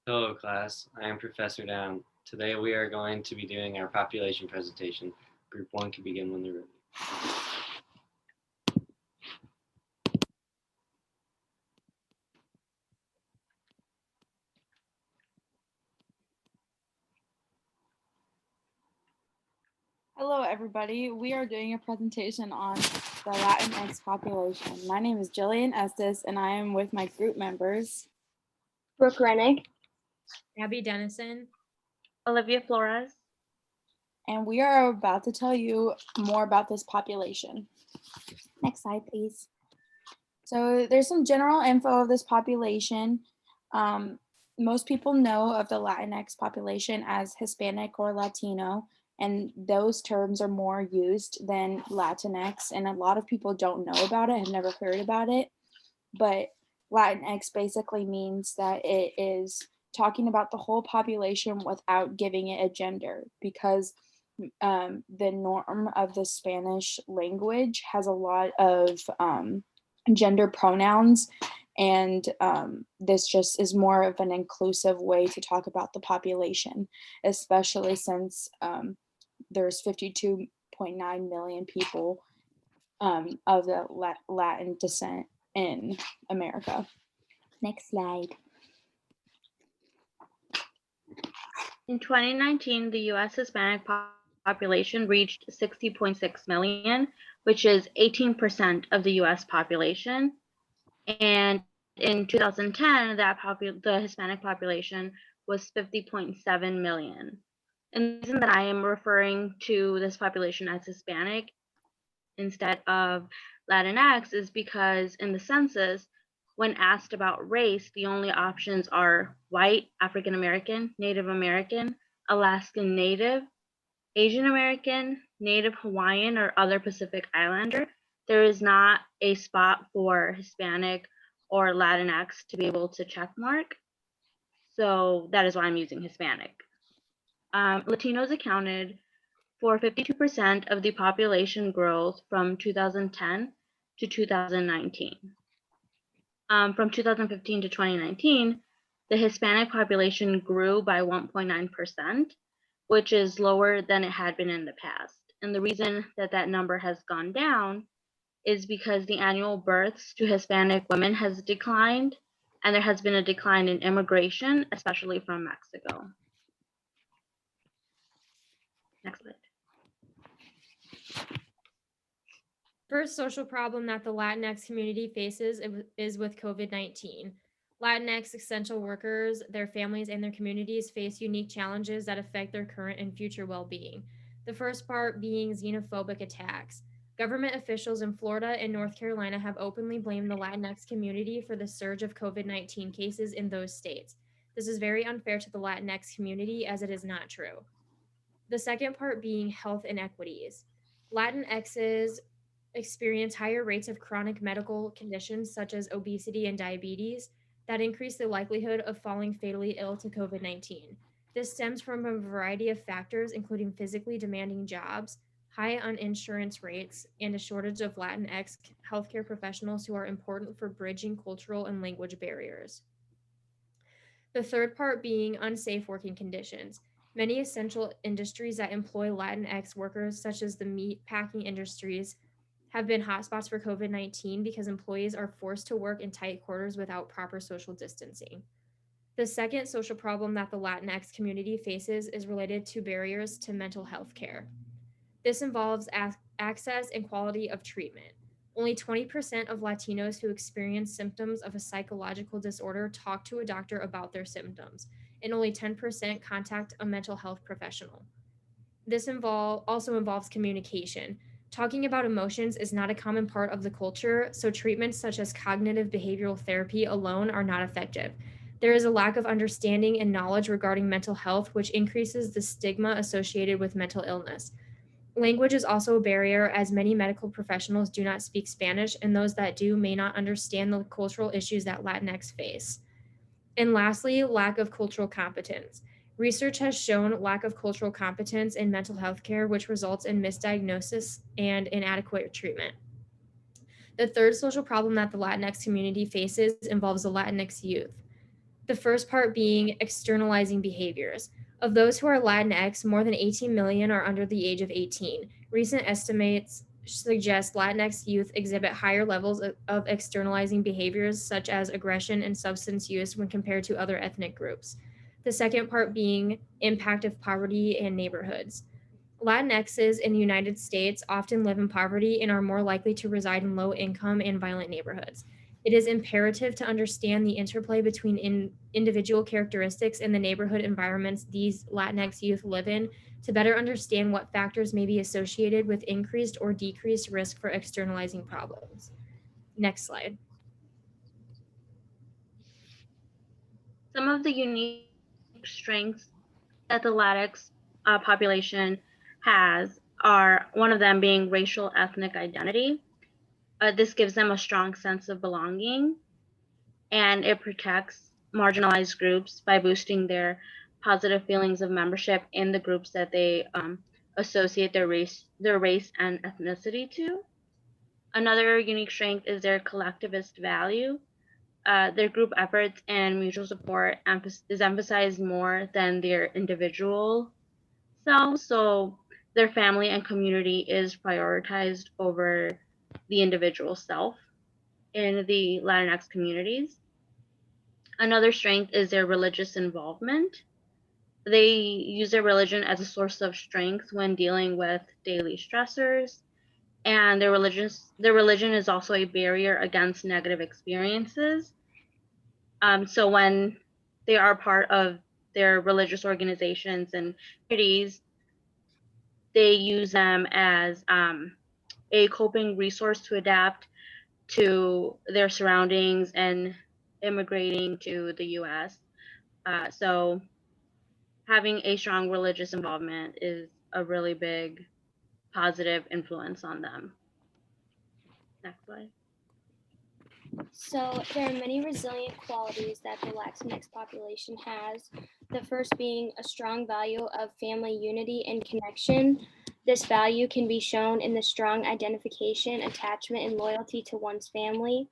Hello class, I am Professor Down. Today we are going to be doing our population presentation. Group 1 can begin when they're ready. Hello everybody, we are doing a presentation on the Latinx population. My name is Jillian Estes and I am with my group members. Brooke, Rennick, Dennison, Olivia, Flores. And we are about to tell you more about this population. Next slide, please. So there's some general info of this population. Most people know of the Latinx population as Hispanic or Latino, and those terms are more used than Latinx, and a lot of people don't know about it, have never heard about it. But Latinx basically means that it is talking about the whole population without giving it a gender, because the norm of the Spanish language has a lot of gender pronouns, and this just is more of an inclusive way to talk about the population, especially since there's 52.9 million people of the Latin descent in America. Next slide. In 2019, the U.S. Hispanic population reached 60.6 million, which is 18% of the U.S. population. And in 2010, the Hispanic population was 50.7 million. And the reason that I am referring to this population as Hispanic instead of Latinx is because in the census, when asked about race, the only options are white, African American, Native American, Alaskan Native, Asian American, Native Hawaiian, or other Pacific Islander. There is not a spot for Hispanic or Latinx to be able to check mark. So that is why I'm using Hispanic. Latinos accounted for 52% of the population growth from 2010 to 2019. From 2015 to 2019, the Hispanic population grew by 1.9%, which is lower than it had been in the past. And the reason that that number has gone down is because the annual births to Hispanic women has declined, and there has been a decline in immigration, especially from Mexico. Next slide. First social problem that the Latinx community faces is with COVID-19. Latinx essential workers, their families, and their communities face unique challenges that affect their current and future well-being. The first part being xenophobic attacks. Government officials in Florida and North Carolina have openly blamed the Latinx community for the surge of COVID-19 cases in those states. This is very unfair to the Latinx community, as it is not true. The second part being health inequities. Latinxs experience higher rates of chronic medical conditions such as obesity and diabetes that increase the likelihood of falling fatally ill to COVID-19. This stems from a variety of factors, including physically demanding jobs, high uninsurance rates, and a shortage of Latinx healthcare professionals who are important for bridging cultural and language barriers. The third part being unsafe working conditions. Many essential industries that employ Latinx workers, such as the meat packing industries, have been hotspots for COVID-19 because employees are forced to work in tight quarters without proper social distancing. The second social problem that the Latinx community faces is related to barriers to mental health care. This involves access and quality of treatment. Only 20% of Latinos who experience symptoms of a psychological disorder talk to a doctor about their symptoms, and only 10% contact a mental health professional. This also involves communication. Talking about emotions is not a common part of the culture, so treatments such as cognitive behavioral therapy alone are not effective. There is a lack of understanding and knowledge regarding mental health, which increases the stigma associated with mental illness. Language is also a barrier, as many medical professionals do not speak Spanish, and those that do may not understand the cultural issues that Latinx face. And lastly, lack of cultural competence. Research has shown lack of cultural competence in mental health care, which results in misdiagnosis and inadequate treatment. The third social problem that the Latinx community faces involves the Latinx youth. The first part being externalizing behaviors. Of those who are Latinx, more than 18 million are under the age of 18. Recent estimates suggest Latinx youth exhibit higher levels of externalizing behaviors such as aggression and substance use when compared to other ethnic groups. The second part being impact of poverty and neighborhoods. Latinxs in the United States often live in poverty and are more likely to reside in low income and violent neighborhoods. It is imperative to understand the interplay between individual characteristics and the neighborhood environments these Latinx youth live in to better understand what factors may be associated with increased or decreased risk for externalizing problems. Next slide. Some of the unique strengths that the Latinx population has are one of them being racial ethnic identity. This gives them a strong sense of belonging, and it protects marginalized groups by boosting their positive feelings of membership in the groups that they associate their race and ethnicity to. Another unique strength is their collectivist value. Their group efforts and mutual support is emphasized more than their individual selves. So their family and community is prioritized over the individual self in the Latinx communities. Another strength is their religious involvement. They use their religion as a source of strength when dealing with daily stressors, and their religion is also a barrier against negative experiences. So when they are part of their religious organizations and communities, they use them as a coping resource to adapt to their surroundings and immigrating to the US. So having a strong religious involvement is a really big positive influence on them. Next slide. So there are many resilient qualities that the Latinx population has. The first being a strong value of family unity and connection. This value can be shown in the strong identification, attachment, and loyalty to one's family.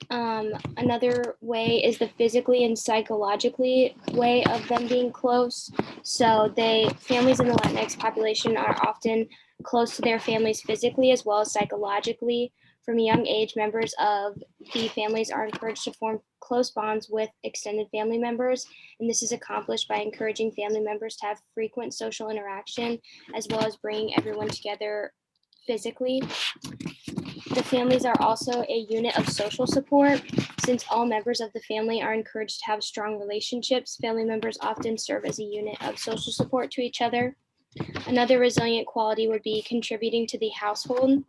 Another way is the physically and psychologically way of them being close. So families in the Latinx population are often close to their families physically as well as psychologically. From a young age, members of the families are encouraged to form close bonds with extended family members, and this is accomplished by encouraging family members to have frequent social interaction as well as bringing everyone together physically. The families are also a unit of social support. Since all members of the family are encouraged to have strong relationships, family members often serve as a unit of social support to each other. Another resilient quality would be contributing to the household.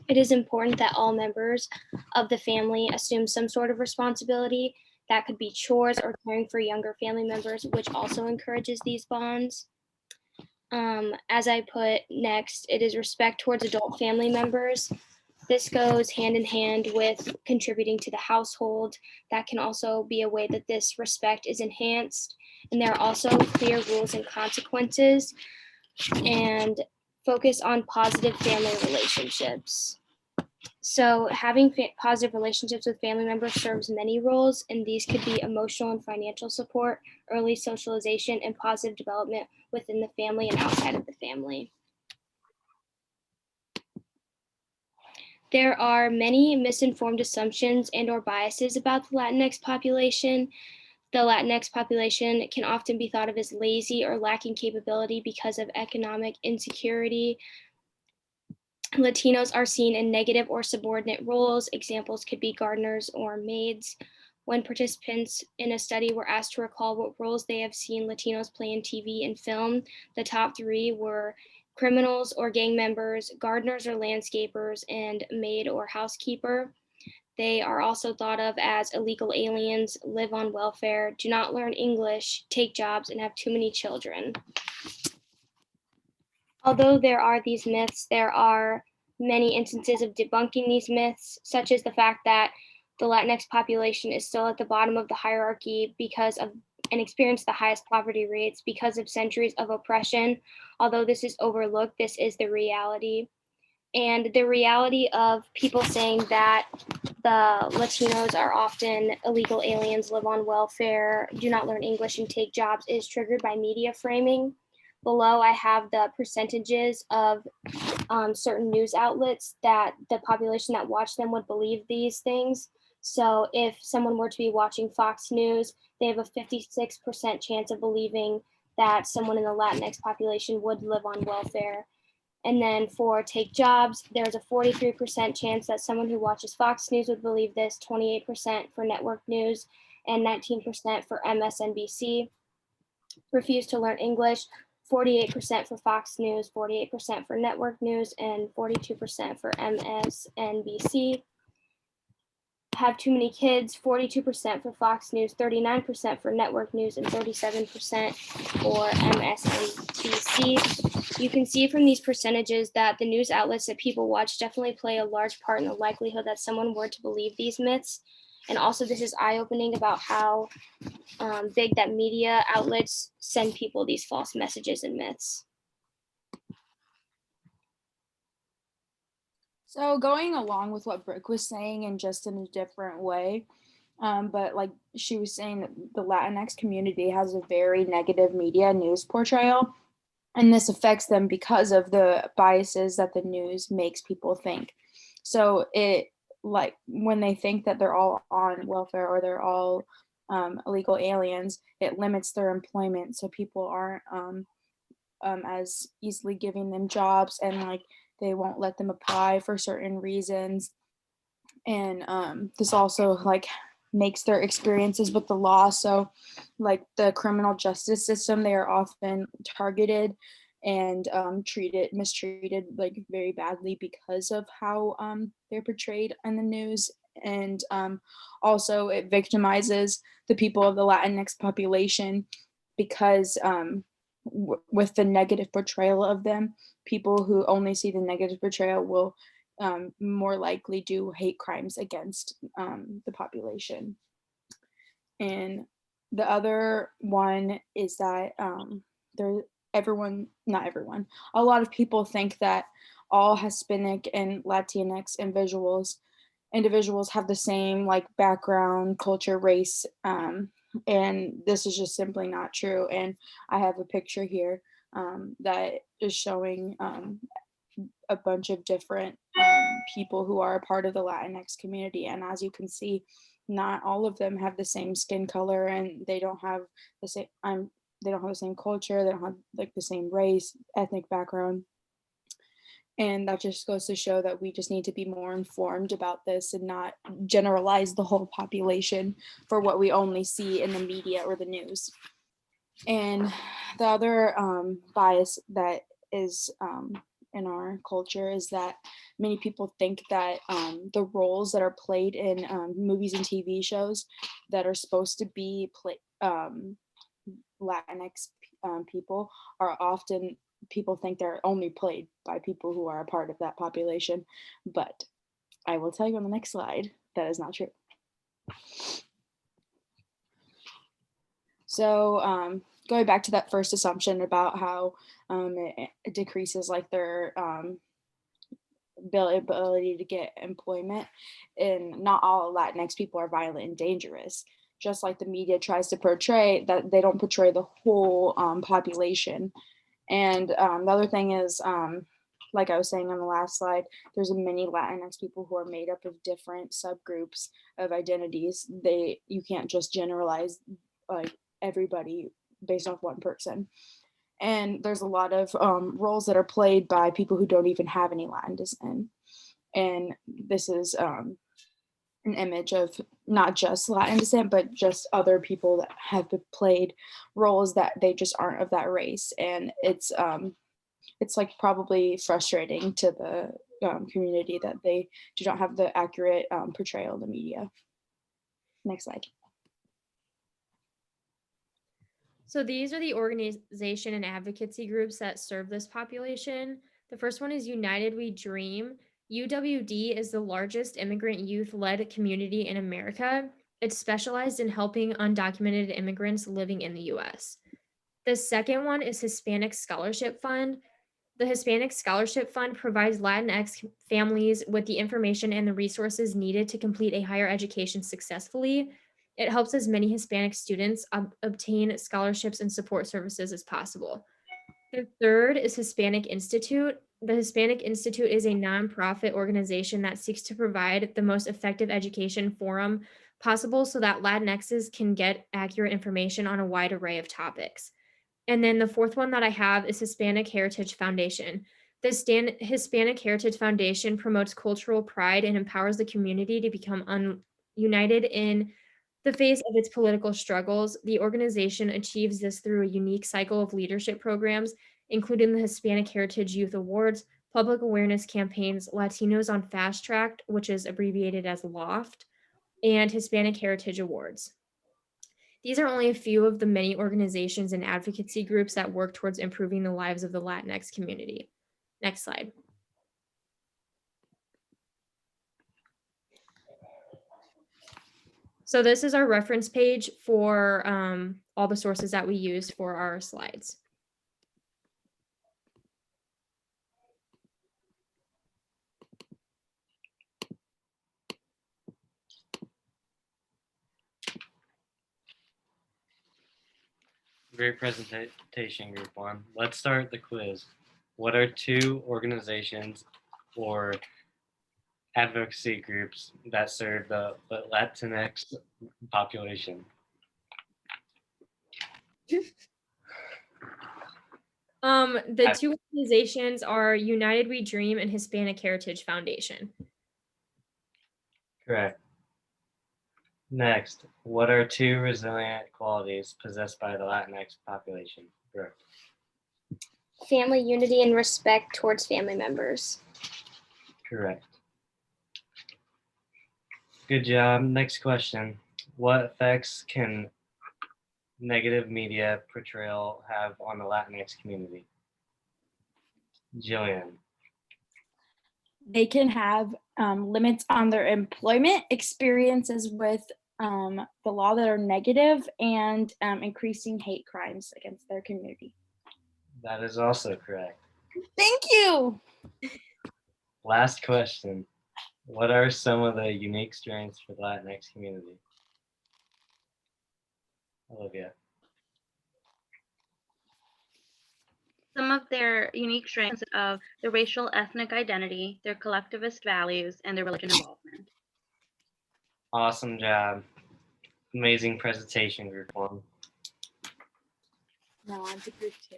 It is important that all members of the family assume some sort of responsibility. That could be chores or caring for younger family members, which also encourages these bonds. As I put next, it is respect towards adult family members. This goes hand in hand with contributing to the household. That can also be a way that this respect is enhanced. And there are also clear rules and consequences, and focus on positive family relationships. So having positive relationships with family members serves many roles, and these could be emotional and financial support, early socialization, and positive development within the family and outside of the family. There are many misinformed assumptions and or biases about the Latinx population. The Latinx population can often be thought of as lazy or lacking capability because of economic insecurity. Latinos are seen in negative or subordinate roles. Examples could be gardeners or maids. When participants in a study were asked to recall what roles they have seen Latinos play in TV and film, the top three were criminals or gang members, gardeners or landscapers, and maid or housekeeper. They are also thought of as illegal aliens, live on welfare, do not learn English, take jobs, and have too many children. Although there are these myths, there are many instances of debunking these myths, such as the fact that the Latinx population is still at the bottom of the hierarchy because of and experience the highest poverty rates because of centuries of oppression. Although this is overlooked, this is the reality. and the reality of people saying that the Latinos are often illegal aliens, live on welfare, do not learn English, and take jobs is triggered by media framing. Below, I have the percentages of certain news outlets that the population that watch them would believe these things. So if someone were to be watching Fox News, they have a 56% chance of believing that someone in the Latinx population would live on welfare. And then for take jobs, there's a 43% chance that someone who watches Fox News would believe this, 28% for network news, and 19% for MSNBC. Refuse to learn English, 48% for Fox News, 48% for network news, and 42% for MSNBC. Have too many kids, 42% for Fox News, 39% for network news, and 37% for MSNBC. You can see from these percentages that the news outlets that people watch definitely play a large part in the likelihood that someone were to believe these myths. And also this is eye-opening about how big that media outlets send people these false messages and myths. So going along with what Brooke was saying and just in a different way, but like she was saying that the Latinx community has a very negative media news portrayal, and this affects them because of the biases that the news makes people think. So it, like when they think that they're all on welfare or they're all illegal aliens, it limits their employment, so people aren't as easily giving them jobs, and like they won't let them apply for certain reasons. And this also like makes their experiences with the law, so like the criminal justice system, they are often targeted and mistreated like very badly because of how they're portrayed in the news. And also it victimizes the people of the Latinx population because with the negative portrayal of them, people who only see the negative portrayal will more likely do hate crimes against the population. And the other one is that not everyone, a lot of people think that all Hispanic and Latinx individuals have the same like background, culture, race, and this is just simply not true. And I have a picture here that is showing a bunch of different people who are a part of the Latinx community, and as you can see, not all of them have the same skin color, and they don't have the same they don't have the same culture, they don't have like the same race, ethnic background. And that just goes to show that we just need to be more informed about this and not generalize the whole population for what we only see in the media or the news. And the other bias that is in our culture is that many people think that the roles that are played in movies and TV shows that are supposed to be Latinx people are often, people think they're only played by people who are a part of that population, but I will tell you on the next slide that is not true. So going back to that first assumption about how it decreases like their ability to get employment, and not all Latinx people are violent and dangerous. Just like the media tries to portray, that they don't portray the whole population. And the other thing is, like I was saying on the last slide, there's many Latinx people who are made up of different subgroups of identities. You can't just generalize like everybody based off one person. And there's a lot of roles that are played by people who don't even have any Latin descent. And this is an image of not just Latin descent, but just other people that have played roles that they just aren't of that race. And it's like probably frustrating to the community that they do not have the accurate portrayal in the media. Next slide. So these are the organization and advocacy groups that serve this population. The first one is United We Dream. UWD is the largest immigrant youth-led community in America. It's specialized in helping undocumented immigrants living in the US. The second one is Hispanic Scholarship Fund. The Hispanic Scholarship Fund provides Latinx families with the information and the resources needed to complete a higher education successfully. It helps as many Hispanic students obtain scholarships and support services as possible. The third is Hispanic Institute. The Hispanic Institute is a nonprofit organization that seeks to provide the most effective education forum possible so that Latinxes can get accurate information on a wide array of topics. And then the fourth one that I have is Hispanic Heritage Foundation. The Hispanic Heritage Foundation promotes cultural pride and empowers the community to become united in the face of its political struggles. The organization achieves this through a unique cycle of leadership programs, including the Hispanic Heritage Youth Awards, public awareness campaigns, Latinos on Fast Track, which is abbreviated as LOFT, and Hispanic Heritage Awards. These are only a few of the many organizations and advocacy groups that work towards improving the lives of the Latinx community. Next slide. So this is our reference page for all the sources that we used for our slides. Great presentation, Group 1. Let's start the quiz. What are two organizations or advocacy groups that serve the Latinx population? The two organizations are United We Dream and Hispanic Heritage Foundation. Correct. Next, what are two resilient qualities possessed by the Latinx population? Brooke. Family unity and respect towards family members. Correct. Good job. Next question. What effects can negative media portrayal have on the Latinx community? Jillian. They can have limits on their employment, experiences with the law that are negative, and increasing hate crimes against their community. That is also correct. Thank you. Last question. What are some of the unique strengths for the Latinx community? Olivia. Some of their unique strengths of their racial ethnic identity, their collectivist values, and their religion involvement. Awesome job. Amazing presentation, Group 1. Now on to Group 2.